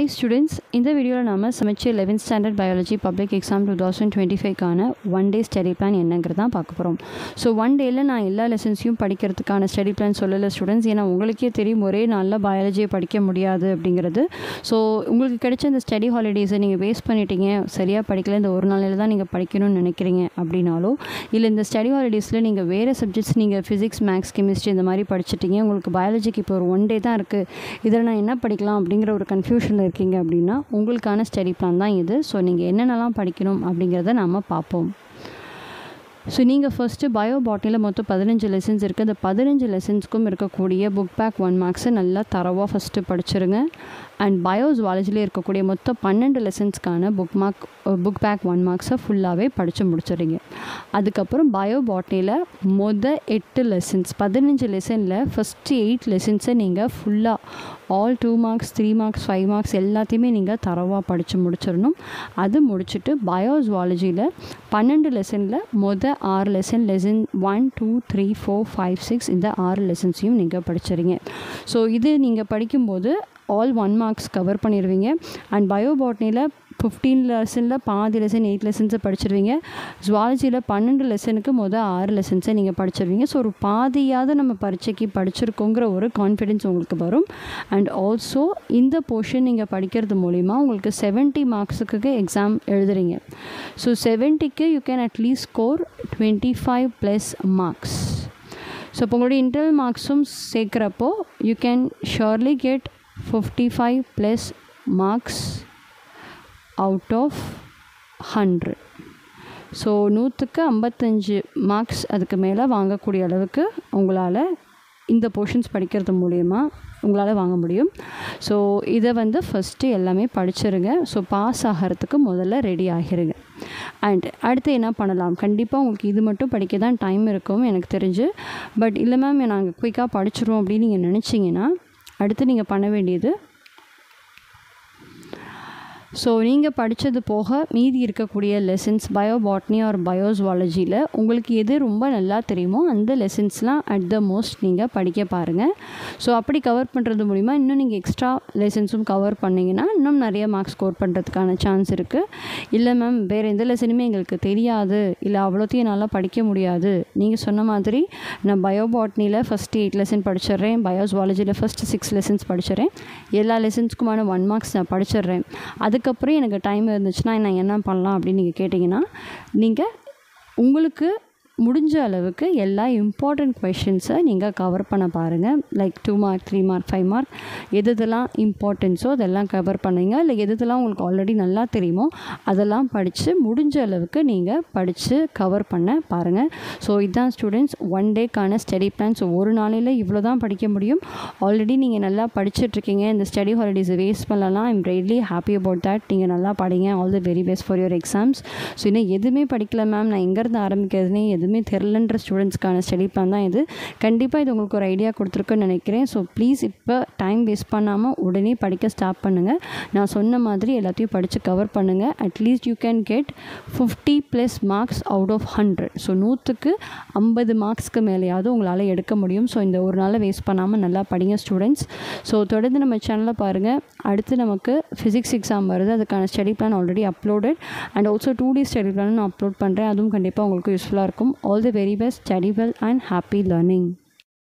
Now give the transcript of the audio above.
Hi students, இந்த வீடியோவில் நாம் சமைச்ச 11th standard biology public exam 2025க்கான ஒன் டே ஸ்டடி பிளான் என்னங்கிறது தான் பார்க்க போகிறோம். ஸோ ஒன் டேயில் நான் எல்லா லெசன்ஸையும் படிக்கிறதுக்கான ஸ்டடி பிளான் சொல்லலை ஸ்டூடெண்ட்ஸ். ஏன்னா உங்களுக்கே தெரியும் ஒரே நாளில் பயாலஜியை படிக்க முடியாது அப்படிங்கிறது. ஸோ உங்களுக்கு கிடைச்ச இந்த ஸ்டடி ஹாலிடேஸை நீங்கள் வேஸ்ட் பண்ணிட்டீங்க, சரியாக படிக்கல, இந்த ஒரு நாளில் தான் நீங்கள் படிக்கணும்னு நினைக்கிறீங்க அப்படின்னாலோ, இல்லை இந்த ஸ்டடி ஹாலிடேஸில் நீங்கள் வேறு சப்ஜெக்ட்ஸ் நீங்கள் ஃபிசிக்ஸ், மேக்ஸ், கெமிஸ்ட்ரி இந்த மாதிரி படிச்சிட்டிங்க, உங்களுக்கு பயாலஜிக்கு இப்போ ஒரு ஒன் டே தான் இருக்குது, இதில் நான் என்ன படிக்கலாம் அப்படிங்கிற ஒரு கன்ஃபியூஷனில் இருக்கீங்க அப்படின்னா உங்களுக்கான ஸ்டடி பிளான் தான் இது. ஸோ நீங்கள் என்னென்னலாம் படிக்கணும் அப்படிங்கிறத நாம் பார்ப்போம். ஸோ நீங்கள் ஃபஸ்ட்டு பயோ பாட்னியில் மொத்தம் 15 லெசன்ஸ் இருக்குது. அந்த 15 லெசன்ஸ்க்கும் இருக்கக்கூடிய புக் பேக் 1 மார்க்ஸை நல்லா தரவாக ஃபஸ்ட்டு படிச்சிருங்க. அண்ட் பயோ ஜுவாலஜியில் இருக்கக்கூடிய மொத்தம் 12 லெசன்ஸ்க்கான புக் பேக் 1 மார்க்ஸை ஃபுல்லாகவே படித்து முடிச்சிடுங்க. அதுக்கப்புறம் பயோ பாட்னியில் 8 லெசன்ஸ், 15 லெசனில் ஃபஸ்ட்டு 8 லெசன்ஸை நீங்கள் ஃபுல்லாக ஆல் 2 மார்க்ஸ், 3 மார்க்ஸ், 5 மார்க்ஸ் எல்லாத்தையுமே நீங்கள் தரவாக படித்து முடிச்சிடணும். அது முடிச்சுட்டு பயோ ஜுவாலஜியில் 12 லெசனில் 6 லெசன் 1, 2, 3, 4, 5, 6 இந்த 6 லெசன்ஸையும் நீங்கள் படிச்சிடுங்க. ஸோ இது நீங்கள் படிக்கும்போது ஆல் 1 மார்க்ஸ் கவர் பண்ணிடுவீங்க. அண்ட் பயோ பாட்னியில் 15 லெசனில் பாதி லெசன் 8 லெசன்ஸை படிச்சிடுவீங்க. ஜுவாலஜியில் 12 லெசனுக்கு 6 லெசன்ஸை நீங்கள் படிச்சிடுவீங்க. ஸோ ஒரு பாதியாவது நம்ம பரீட்சைக்கு படிச்சிருக்கோங்கிற ஒரு கான்ஃபிடென்ஸ் உங்களுக்கு வரும். அண்ட் ஆல்சோ இந்த போர்ஷன் நீங்கள் படிக்கிறது மூலிமா உங்களுக்கு 70 மார்க்ஸுக்கு எக்ஸாம் எழுதுறீங்க. ஸோ 70க்கு you can at least score 25+ marks. So இப்போ உங்களுடைய இன்டர்னல் மார்க்ஸும் சேர்க்குறப்போ you can surely get 55+ marks out of 100. So 100க்கு 55 மார்க்ஸ் அதுக்கு மேலே வாங்கக்கூடிய அளவுக்கு உங்களால் இந்த போர்ஷன்ஸ் படிக்கிறது மூலயமா உங்களால் வாங்க முடியும். ஸோ இதை ஃபஸ்ட்டு எல்லாமே படிச்சிருங்க. ஸோ பாஸ் ஆகிறதுக்கு முதல்ல ரெடி ஆகிருங்க. அண்ட் அடுத்து என்ன பண்ணலாம், கண்டிப்பாக உங்களுக்கு இது மட்டும் படிக்க தான் டைம் இருக்கும் எனக்கு தெரிஞ்சு. பட் இல்லை மேம் நாங்கள் குயிக்காக படிச்சிடுவோம் அப்படின்னு நீங்கள் நினச்சிங்கன்னா அடுத்து நீங்கள் பண்ண வேண்டியது, ஸோ நீங்கள் படித்தது போக மீதி இருக்கக்கூடிய lessons bio botany or bio ஜுவாலஜியில் உங்களுக்கு எது ரொம்ப நல்லா தெரியுமோ அந்த லெசன்ஸ்லாம் அட் த மோஸ்ட் நீங்கள் படிக்க பாருங்கள். ஸோ அப்படி கவர் பண்ணுறது மூலிமா இன்னும் நீங்கள் எக்ஸ்ட்ரா லெசன்ஸும் கவர் பண்ணிங்கன்னா இன்னும் நிறைய மார்க்ஸ் ஸ்கோர் பண்ணுறதுக்கான சான்ஸ் இருக்குது. இல்லை மேம் வேறு எந்த லெசனுமே எங்களுக்கு தெரியாது, இல்லை அவ்வளோத்தையும் நல்லா படிக்க முடியாது, நீங்கள் சொன்ன மாதிரி நான் பயோ பாட்னியில் ஃபஸ்ட்டு 8 லெசன் படிச்சிடுறேன், பயோ ஜுவாலஜியில் ஃபஸ்ட்டு 6 லெசன்ஸ் படிச்சிடுறேன், எல்லா லெசன்ஸ்க்குமான 1 மார்க்ஸ் நான் படிச்சிடுறேன், அதுக்கப்புறம் எனக்கு டைம் இருந்துச்சுன்னா நான் என்ன பண்ணலாம் அப்படின்னு நீங்கள் கேட்டிங்கன்னா, நீங்கள் உங்களுக்கு முடிஞ்ச அளவுக்கு எல்லா இம்பார்ட்டண்ட் கொஷின்ஸை நீங்கள் கவர் பண்ண பாருங்கள். லைக் 2 மார்க், 3 மார்க், 5 மார்க் எதெல்லாம் இம்பார்ட்டன்ஸோ அதெல்லாம் கவர் பண்ணுங்க. இல்லை எதெல்லாம் உங்களுக்கு ஆல்ரெடி நல்லா தெரியுமோ அதெல்லாம் படித்து முடிஞ்ச அளவுக்கு நீங்கள் படித்து கவர் பண்ண பாருங்கள். ஸோ இதுதான் ஸ்டூடெண்ட்ஸ் ஒன் டேக்கான ஸ்டடி பிளான். ஸோ ஒரு நாளையில் இவ்வளோ தான் படிக்க முடியும். ஆல்ரெடி நீங்கள் நல்லா படிச்சுட்ருக்கீங்க, இந்த ஸ்டடி ஹாலிடேஸை வேஸ்ட் பண்ணலாம். I'm really happy about that. நீங்கள் நல்லா படிங்க. All the very best for your exams. So இன்னும் எதுவுமே படிக்கல மேம், நான் எங்கேருந்து ஆரம்பிக்கிறதுனே எதுவுமே தெரிலன்ற ஸ்டூடெண்ட்ஸ்க்கான ஸ்டடி பிளான் தான் இது. கண்டிப்பாக இது உங்களுக்கு ஒரு ஐடியா கொடுத்துருக்குன்னு நினைக்கிறேன். ஸோ ப்ளீஸ் இப்போ டைம் வேஸ்ட் பண்ணாமல் உடனே படிக்க ஸ்டார்ட் பண்ணுங்கள். நான் சொன்ன மாதிரி எல்லாத்தையும் படித்து கவர் பண்ணுங்கள். At least you can get 50+ marks out of 100. So 100க்கு 50 மார்க்ஸ்க்கு மேலேயாவது உங்களால் எடுக்க முடியும். ஸோ இந்த ஒரு நாளை வேஸ்ட் பண்ணாமல் நல்லா படிங்க ஸ்டூடெண்ட்ஸ். ஸோ தொடர்ந்து நம்ம சேனலை பாருங்கள். அடுத்து நமக்கு ஃபிசிக்ஸ் எக்ஸாம் வருது, அதுக்கான study plan already uploaded. And also 2D study plan நான் அப்லோட் பண்ணுறேன், அதுவும் கண்டிப்பாக உங்களுக்கு யூஸ்ஃபுல்லாக இருக்கும். All the very best, study well and happy learning.